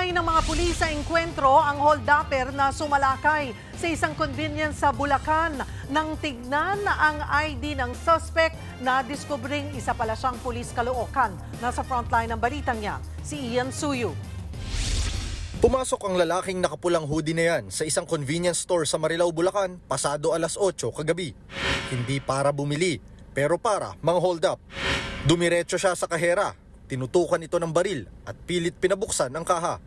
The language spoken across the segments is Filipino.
Hinay ng mga pulis sa engkwentro ang hold-upper na sumalakay sa isang convenience sa Bulacan nang tignan ang ID ng suspect na diskubring isa pala siyang pulis Caloocan. Nasa frontline ng balitang niya, si Ian Suyu. Pumasok ang lalaking nakapulang hoodie na yan sa isang convenience store sa Marilao, Bulacan pasado alas 8 kagabi. Hindi para bumili, pero para mang-hold up. Dumiretso siya sa kahera, tinutukan ito ng baril at pilit pinabuksan ang kaha.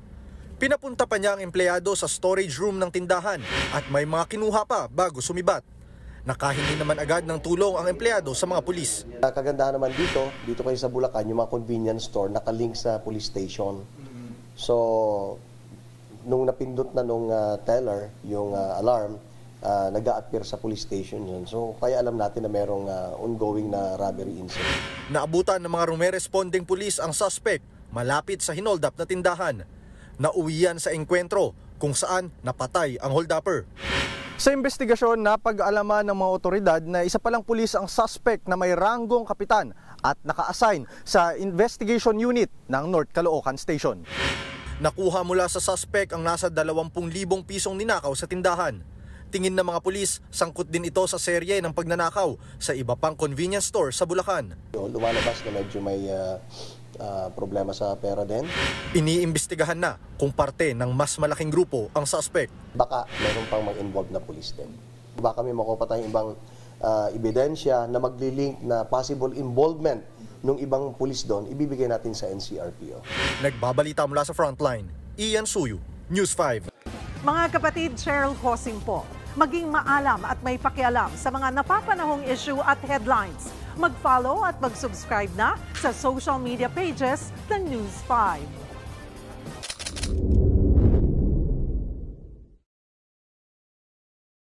Pinapunta pa niya ang empleyado sa storage room ng tindahan at may mga kinuha pa bago sumibat. Nakahingi naman agad ng tulong ang empleyado sa mga pulis. Kagandahan naman dito kayo sa Bulacan, yung mga convenience store nakalink sa police station. So, nung napindot na nung teller, yung alarm, nag-a-appear sa police station yun. So, kaya alam natin na merong ongoing na robbery incident. Naabutan ng mga rumeresponding pulis ang suspect malapit sa hinold-up na tindahan. Nauwian sa engkwentro kung saan napatay ang hold-upper. Sa investigasyon, napag-alaman ng mga otoridad na isa palang pulis ang suspect na may ranggong kapitan at naka-assign sa investigation unit ng North Caloocan Station. Nakuha mula sa suspect ang nasa 20,000 pisong ninakaw sa tindahan. Tingin ng mga pulis, sangkot din ito sa serye ng pagnanakaw sa iba pang convenience store sa Bulacan. Lumalabas na medyo may problema sa pera din. Iniimbestigahan na kung parte ng mas malaking grupo ang suspect. Baka meron pang mag-involve na pulis din. Baka may makuha pa tayong ibang ebidensya na magli-link na possible involvement ng ibang pulis doon, ibibigay natin sa NCRPO. Nagbabalita mula sa frontline, Ian Suyu, News 5. Mga kapatid, Cheryl Hosing po. Maging maalam at may pakialam sa mga napapanahong issue at headlines. Mag-follow at mag-subscribe na sa social media pages ng News 5.